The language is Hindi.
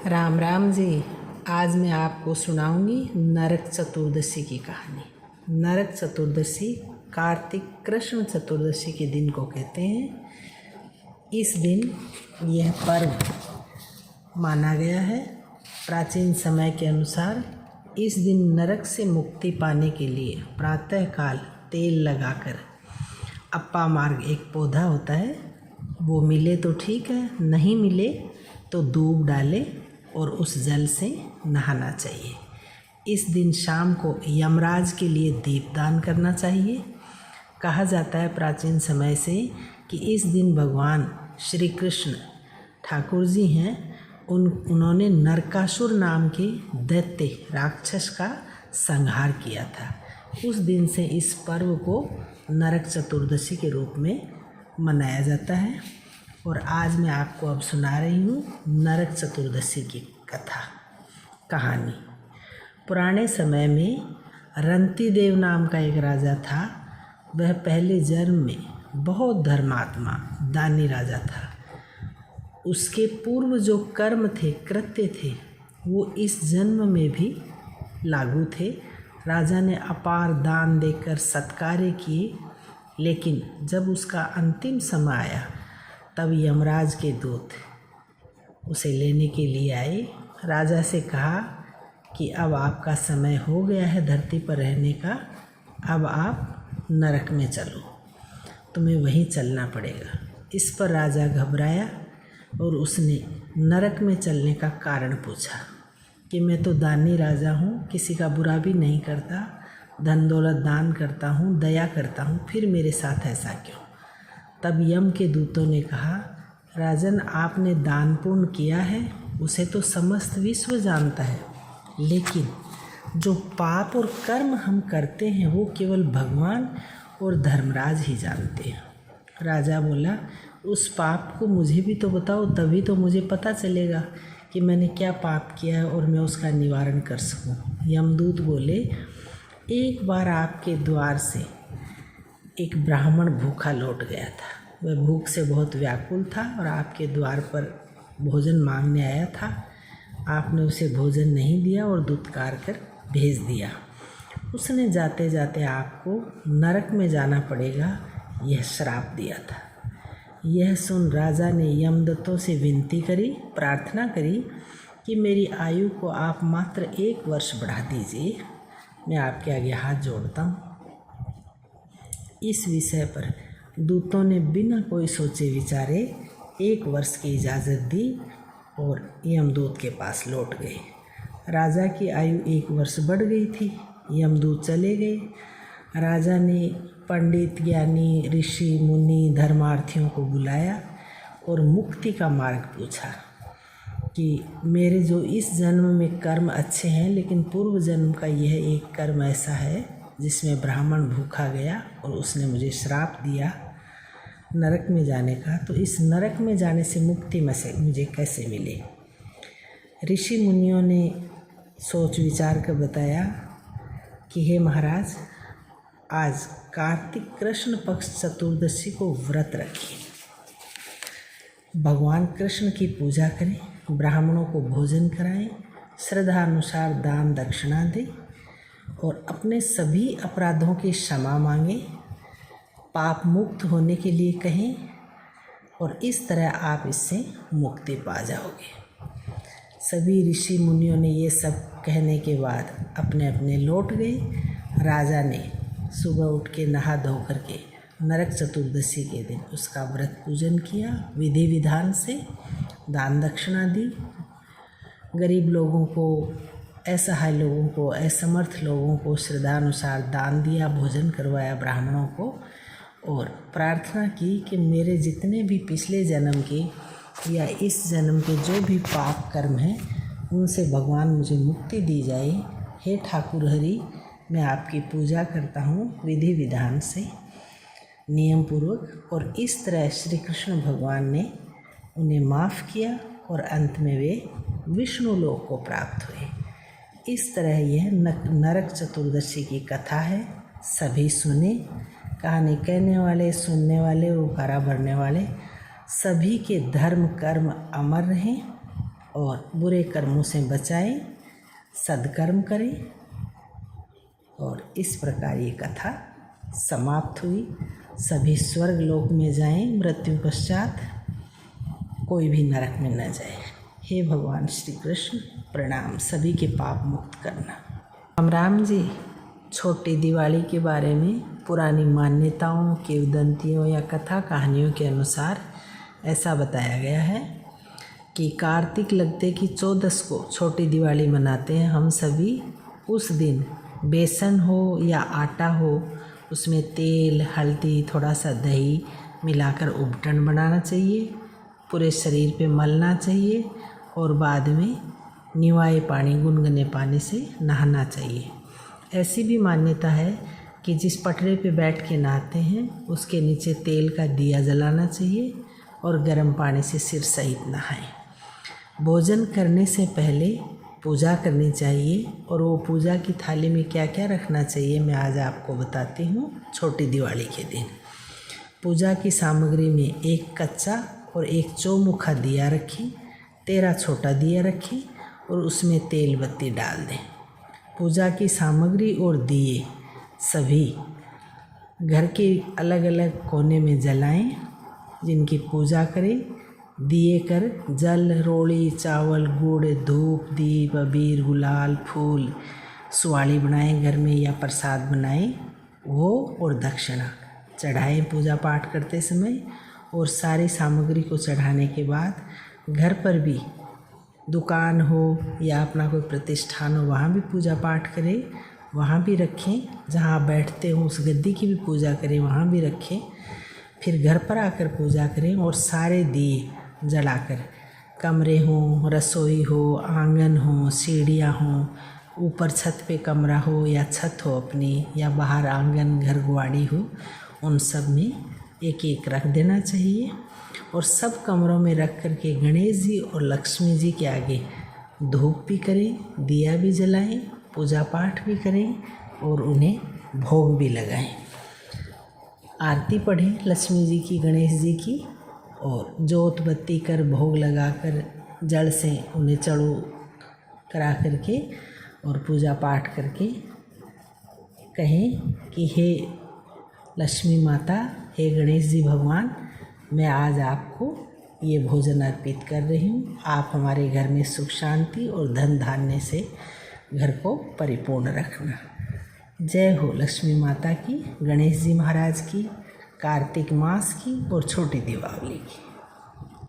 राम राम जी। आज मैं आपको सुनाऊंगी नरक चतुर्दशी की कहानी। नरक चतुर्दशी कार्तिक कृष्ण चतुर्दशी के दिन को कहते हैं। इस दिन यह पर्व माना गया है। प्राचीन समय के अनुसार इस दिन नरक से मुक्ति पाने के लिए प्रातःकाल तेल लगाकर अप्पा मार्ग एक पौधा होता है, वो मिले तो ठीक है, नहीं मिले तो दूब डाले और उस जल से नहाना चाहिए। इस दिन शाम को यमराज के लिए दीपदान करना चाहिए। कहा जाता है प्राचीन समय से कि इस दिन भगवान श्री कृष्ण ठाकुर जी हैं, उन्होंने नरकासुर नाम के दैत्य राक्षस का संहार किया था। उस दिन से इस पर्व को नरक चतुर्दशी के रूप में मनाया जाता है। और आज मैं आपको अब सुना रही हूँ नरक चतुर्दशी की कथा कहानी। पुराने समय में रंतिदेव नाम का एक राजा था। वह पहले जन्म में बहुत धर्मात्मा दानी राजा था। उसके पूर्व जो कर्म थे, कृत्य थे, वो इस जन्म में भी लागू थे। राजा ने अपार दान देकर सत्कार्य किए, लेकिन जब उसका अंतिम समय आया तब यमराज के दूत उसे लेने के लिए आए। राजा से कहा कि अब आपका समय हो गया है धरती पर रहने का, अब आप नरक में चलो, तुम्हें वहीं चलना पड़ेगा। इस पर राजा घबराया और उसने नरक में चलने का कारण पूछा कि मैं तो दानी राजा हूँ, किसी का बुरा भी नहीं करता, धन दौलत दान करता हूँ, दया करता हूँ, फिर मेरे साथ ऐसा क्यों? तब यम के दूतों ने कहा, राजन, आपने दान पुण्य किया है, उसे तो समस्त विश्व जानता है, लेकिन जो पाप और कर्म हम करते हैं वो केवल भगवान और धर्मराज ही जानते हैं। राजा बोला, उस पाप को मुझे भी तो बताओ, तभी तो मुझे पता चलेगा कि मैंने क्या पाप किया है और मैं उसका निवारण कर सकूं। यमदूत बोले, एक बार आपके द्वार से एक ब्राह्मण भूखा लौट गया था। वह भूख से बहुत व्याकुल था और आपके द्वार पर भोजन मांगने आया था। आपने उसे भोजन नहीं दिया और दुत्कार कर भेज दिया। उसने जाते जाते आपको नरक में जाना पड़ेगा, यह श्राप दिया था। यह सुन राजा ने यमदूतों से विनती करी, प्रार्थना करी कि मेरी आयु को आप मात्र 1 वर्ष बढ़ा दीजिए। मैं आपके आगे हाथ जोड़ता हूँ। इस विषय पर दूतों ने बिना कोई सोचे विचारे 1 वर्ष की इजाज़त दी और यमदूत के पास लौट गए। राजा की आयु 1 वर्ष बढ़ गई थी। यमदूत चले गए। राजा ने पंडित, ज्ञानी, ऋषि, मुनि, धर्मार्थियों को बुलाया और मुक्ति का मार्ग पूछा कि मेरे जो इस जन्म में कर्म अच्छे हैं, लेकिन पूर्व जन्म का यह एक कर्म ऐसा है जिसमें ब्राह्मण भूखा गया और उसने मुझे श्राप दिया नरक में जाने का, तो इस नरक में जाने से मुक्ति में से मुझे कैसे मिले? ऋषि मुनियों ने सोच विचार कर बताया कि हे महाराज, आज कार्तिक कृष्ण पक्ष चतुर्दशी को व्रत रखिए, भगवान कृष्ण की पूजा करें, ब्राह्मणों को भोजन कराएं, श्रद्धा अनुसार दान दक्षिणा दें और अपने सभी अपराधों की क्षमा मांगें, पाप मुक्त होने के लिए कहें और इस तरह आप इससे मुक्ति पा जाओगे। सभी ऋषि मुनियों ने ये सब कहने के बाद अपने अपने लौट गए। राजा ने सुबह उठ के नहा धो करके नरक चतुर्दशी के दिन उसका व्रत पूजन किया, विधि विधान से दान दक्षिणा दी, गरीब लोगों को, असहाय लोगों को, असमर्थ लोगों को श्रद्धानुसार दान दिया, भोजन करवाया ब्राह्मणों को और प्रार्थना की कि मेरे जितने भी पिछले जन्म के या इस जन्म के जो भी पाप कर्म हैं उनसे भगवान मुझे मुक्ति दी जाए। हे ठाकुर हरि, मैं आपकी पूजा करता हूँ विधि विधान से, नियम पूर्वक। और इस तरह श्री कृष्ण भगवान ने उन्हें माफ़ किया और अंत में वे विष्णु लोक को प्राप्त हुए। इस तरह यह नरक चतुर्दशी की कथा है। सभी सुने। कहानी कहने वाले, सुनने वाले, उकारा भरने वाले सभी के धर्म कर्म अमर रहें और बुरे कर्मों से बचाएं, सद्कर्म करें। और इस प्रकार ये कथा समाप्त हुई। सभी स्वर्ग लोक में जाएं, मृत्यु पश्चात कोई भी नरक में न जाए। हे भगवान श्री कृष्ण, प्रणाम, सभी के पाप मुक्त करना। राम जी, छोटी दिवाली के बारे में पुरानी मान्यताओं, किंवदंतियों या कथा कहानियों के अनुसार ऐसा बताया गया है कि कार्तिक लगते की 14 को छोटी दिवाली मनाते हैं हम सभी। उस दिन बेसन हो या आटा हो, उसमें तेल, हल्दी, थोड़ा सा दही मिलाकर उबटन बनाना चाहिए, पूरे शरीर पे मलना चाहिए और बाद में निवाए पानी, गुनगुने पानी से नहाना चाहिए। ऐसी भी मान्यता है कि जिस पटरे पे बैठ के नहाते हैं उसके नीचे तेल का दिया जलाना चाहिए और गर्म पानी से सिर सहित नहाएं। भोजन करने से पहले पूजा करनी चाहिए और वो पूजा की थाली में क्या क्या रखना चाहिए मैं आज आपको बताती हूँ। छोटी दिवाली के दिन पूजा की सामग्री में 1 कच्चा और 1 चौमुखा दिया रखें, 13 छोटा दिया रखें और उसमें तेल बत्ती डाल दें। पूजा की सामग्री और दिए सभी घर के अलग अलग कोने में जलाएं। जिनकी पूजा करें, दिए कर जल, रोड़ी, चावल, गुड़, धूप, दीप, अबीर, गुलाल, फूल, सुवाली बनाएं घर में या प्रसाद बनाएं, वो और दक्षिणा चढ़ाएं पूजा पाठ करते समय। और सारी सामग्री को चढ़ाने के बाद घर पर भी, दुकान हो या अपना कोई प्रतिष्ठान हो, वहाँ भी पूजा पाठ करें, वहाँ भी रखें। जहाँ बैठते हो उस गद्दी की भी पूजा करें, वहाँ भी रखें। फिर घर पर आकर पूजा करें और सारे दिए जलाकर, कमरे हों, रसोई हो, आंगन हो, सीढ़ियाँ हों, ऊपर छत पे कमरा हो या छत हो अपनी, या बाहर आंगन, घर गुआड़ी हो, उन सब में 1-1 रख देना चाहिए। और सब कमरों में रख कर के गणेश जी और लक्ष्मी जी के आगे धूप भी करें, दिया भी जलाएं, पूजा पाठ भी करें और उन्हें भोग भी लगाएं। आरती पढ़ें लक्ष्मी जी की, गणेश जी की, और जोत बत्ती कर भोग लगाकर जल से उन्हें चढ़ो करा करके और पूजा पाठ करके कहें कि हे लक्ष्मी माता, हे गणेश जी भगवान, मैं आज आपको ये भोजन अर्पित कर रही हूँ। आप हमारे घर में सुख शांति और धन धान्य से घर को परिपूर्ण रखना। जय हो लक्ष्मी माता की, गणेश जी महाराज की, कार्तिक मास की और छोटी दीपावली की।